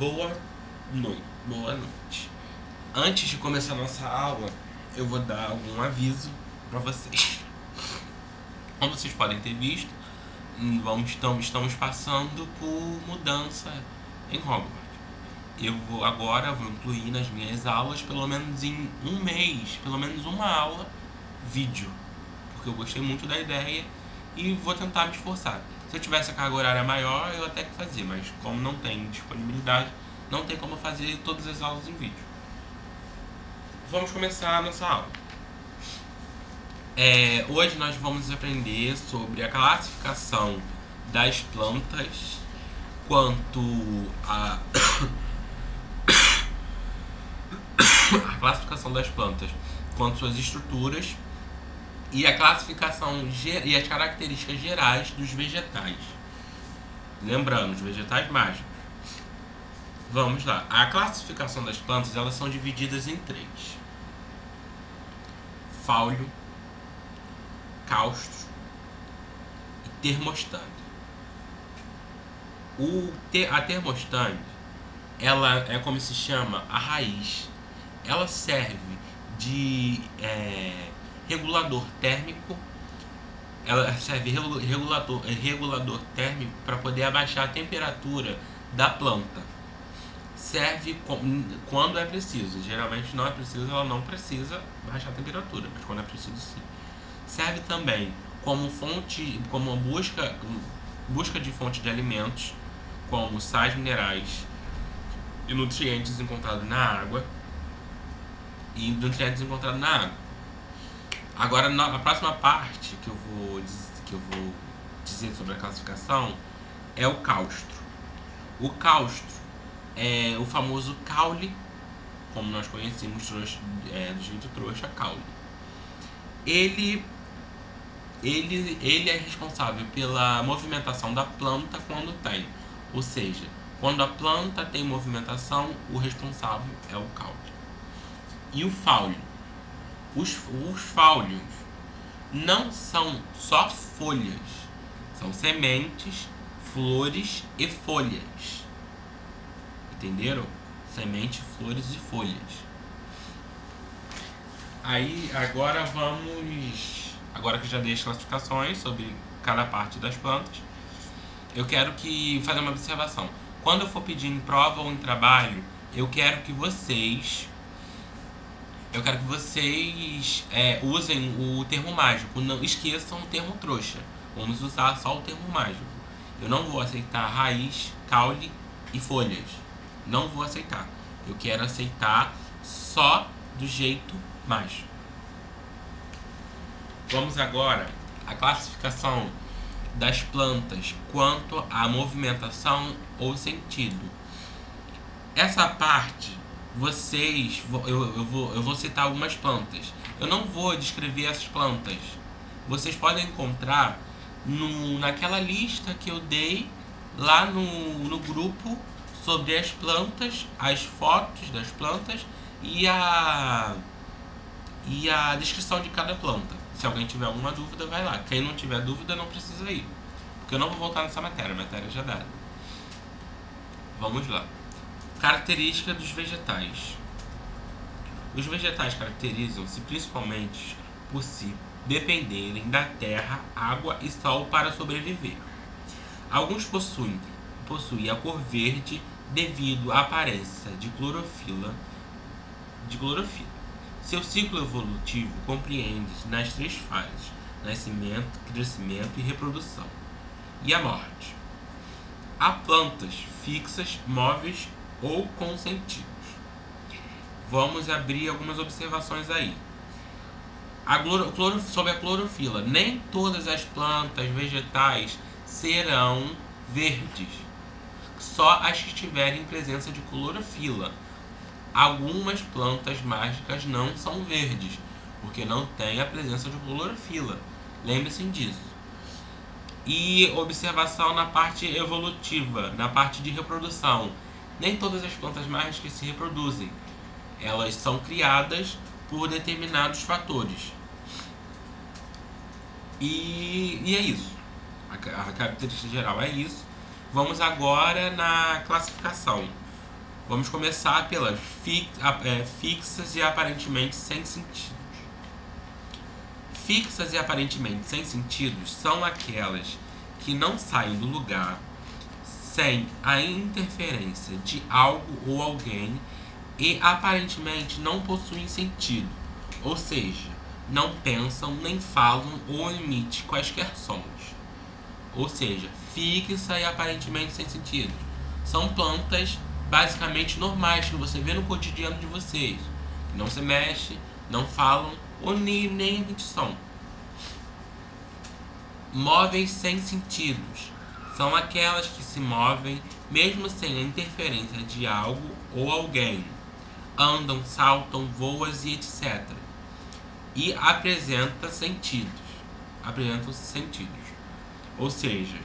Boa noite. Antes de começar a nossa aula, eu vou dar algum aviso para vocês. Como vocês podem ter visto, estamos passando por mudança em Hogwarts. Agora vou incluir nas minhas aulas, pelo menos em um mês, pelo menos uma aula vídeo, porque eu gostei muito da ideia e vou tentar me esforçar. Se eu tivesse a carga horária maior, eu até que fazia, mas como não tem disponibilidade, não tem como fazer todas as aulas em vídeo. Vamos começar a nossa aula. Hoje nós vamos aprender sobre a classificação das plantas quanto a a classificação das plantas quanto suas estruturas e a classificação e as características gerais dos vegetais. Lembrando, os vegetais mágicos. Vamos lá. A classificação das plantas, elas são divididas em três: fáulio, cáustro e termostante. A termostante, ela é como se chama a raiz. Ela serve de regulador térmico. Ela serve regulador térmico para poder abaixar a temperatura da planta. Serve quando é preciso. Geralmente não é preciso, ela não precisa baixar a temperatura, mas quando é preciso, sim. Serve também como busca de fonte de alimentos, como sais minerais e nutrientes encontrados na água. Agora, a próxima parte que eu vou dizer sobre a classificação é o cáustro. O cáustro é o famoso caule, como nós conhecemos do jeito trouxa, caule. Ele é responsável pela movimentação da planta quando tem. Ou seja, quando a planta tem movimentação, o responsável é o caule. E o fáulio? Os fáulios não são só folhas, são sementes, flores e folhas. Entenderam? Semente, flores e folhas. Aí, agora que já dei as classificações sobre cada parte das plantas, eu quero fazer uma observação. Quando eu for pedir em prova ou em trabalho, eu quero que vocês usem o termo mágico. Não esqueçam o termo trouxa. Vamos usar só o termo mágico. Eu não vou aceitar raiz, caule e folhas. Não vou aceitar. Eu quero aceitar só do jeito mágico. Vamos agora à classificação das plantas quanto à movimentação ou sentido. Essa parte, eu vou citar algumas plantas. Eu não vou descrever essas plantas. Vocês podem encontrar naquela lista que eu dei lá no grupo sobre as plantas, as fotos das plantas e a descrição de cada planta. Se alguém tiver alguma dúvida, vai lá. Quem não tiver dúvida, não precisa ir, porque eu não vou voltar nessa matéria, a matéria já dada. Vamos lá. Característica dos vegetais. Os vegetais caracterizam-se principalmente por se dependerem da terra, água e sol para sobreviver. Alguns possuem a cor verde devido à aparência de clorofila. Seu ciclo evolutivo compreende-se nas três fases: nascimento, crescimento e reprodução, e a morte. Há plantas fixas, móveis ou com sentidos. Vamos abrir algumas observações aí. Sobre a clorofila, nem todas as plantas vegetais serão verdes, só as que tiverem presença de clorofila. Algumas plantas mágicas não são verdes, porque não tem a presença de clorofila. Lembre-se disso. E observação na parte evolutiva, na parte de reprodução. Nem todas as plantas mágicas se reproduzem. Elas são criadas por determinados fatores. E é isso. A característica geral é isso. Vamos agora na classificação. Vamos começar pelas fixas e aparentemente sem sentidos. Fixas e aparentemente sem sentidos são aquelas que não saem do lugar sem a interferência de algo ou alguém e aparentemente não possuem sentido, ou seja, não pensam, nem falam ou emitem quaisquer sons. Ou seja, fixa e aparentemente sem sentido. São plantas basicamente normais que você vê no cotidiano de vocês. Não se mexe, não falam ou nem emitem som. Móveis sem sentidos. São aquelas que se movem mesmo sem a interferência de algo ou alguém. Andam, saltam, voam e etc. E apresentam sentidos. Ou seja,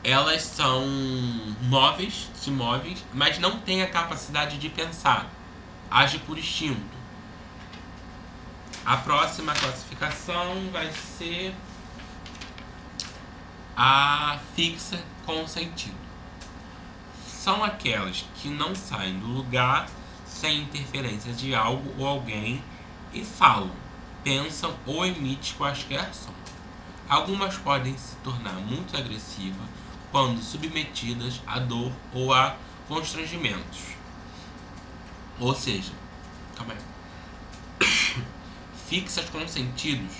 elas são móveis, se movem, mas não têm a capacidade de pensar. Age por instinto. A próxima classificação vai ser a fixa com sentido. São aquelas que não saem do lugar sem interferência de algo ou alguém e falam, pensam ou emitem quaisquer som. Algumas podem se tornar muito agressivas quando submetidas à dor ou a constrangimentos. Ou seja, fixas com sentidos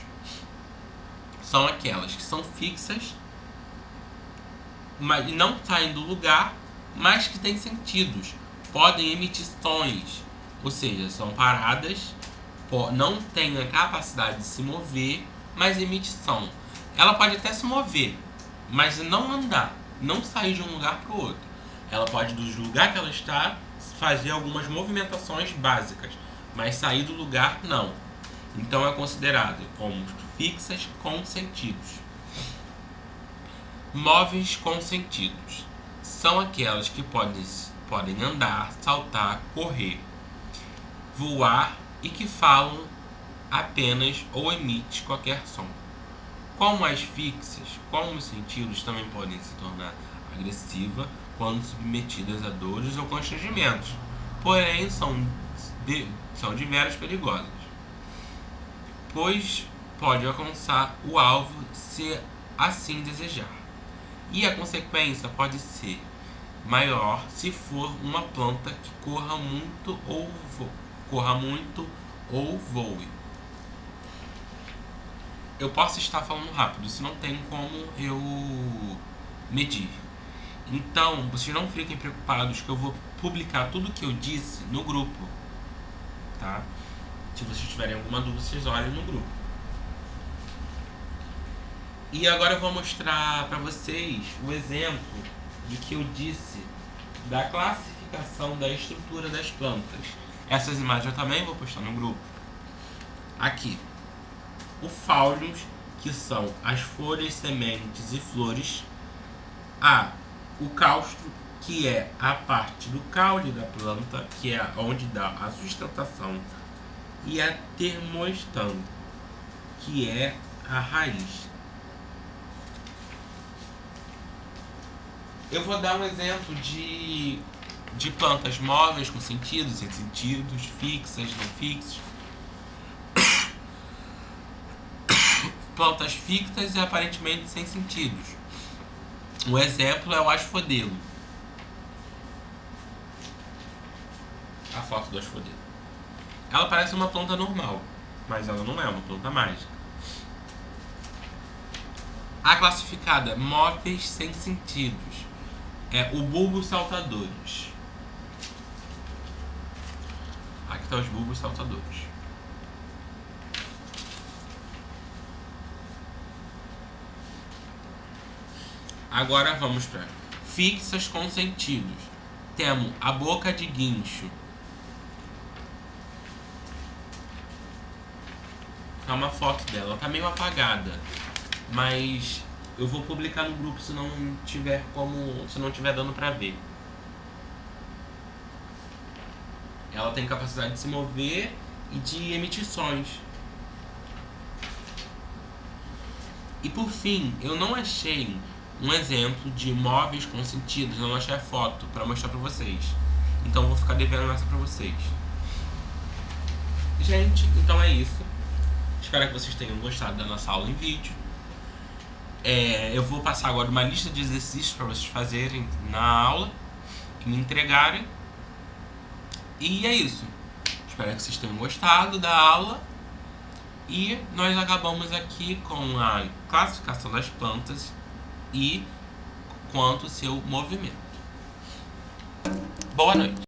são aquelas que são fixas mas não saem do lugar, mas que têm sentidos. Podem emitir sons, ou seja, são paradas, não têm a capacidade de se mover, mas emite som. Ela pode até se mover, mas não andar, não sair de um lugar para o outro. Ela pode, do lugar que ela está, fazer algumas movimentações básicas, mas sair do lugar não. Então é considerado como fixas com sentidos. Móveis com sentidos. São aquelas que podem andar, saltar, correr, voar e que falam apenas ou emitem qualquer som. Como as fixas, como os sentidos também podem se tornar agressivas quando submetidas a dores ou constrangimentos, porém são diversas perigosas, pois pode alcançar o alvo se assim desejar. E a consequência pode ser maior se for uma planta que corra muito ou voe. Eu posso estar falando rápido, isso não tem como eu medir. Então, vocês não fiquem preocupados que eu vou publicar tudo o que eu disse no grupo, tá? Se vocês tiverem alguma dúvida, vocês olhem no grupo. E agora eu vou mostrar para vocês o exemplo de que eu disse da classificação da estrutura das plantas. Essas imagens eu também vou postar no grupo. Aqui, o faulius, que são as folhas, sementes e flores. O caustro, que é a parte do caule da planta, que é onde dá a sustentação. E a termoestano, que é a raiz. Eu vou dar um exemplo de plantas móveis com sentidos, sem sentidos, fixas, não fixas. Plantas fixas e aparentemente sem sentidos. Um exemplo é o asphodelo. A foto do asphodelo. Ela parece uma planta normal, mas ela não é uma planta mágica. A classificada móveis sem sentidos é o bulbos saltadores. Aqui estão os bulbos saltadores. Agora vamos para fixas com sentidos. Temos a boca de guincho. É uma foto dela, tá meio apagada, mas eu vou publicar no grupo se não tiver dando para ver. Ela tem capacidade de se mover e de emitir sons. E por fim, eu não achei um exemplo de móveis com sentidos, eu não achei a foto para mostrar para vocês. Então vou ficar devendo essa pra vocês. Gente, então é isso. Espero que vocês tenham gostado da nossa aula em vídeo. Eu vou passar agora uma lista de exercícios para vocês fazerem na aula e me entregarem. E é isso. Espero que vocês tenham gostado da aula. E nós acabamos aqui com a classificação das plantas e quanto ao seu movimento. Boa noite.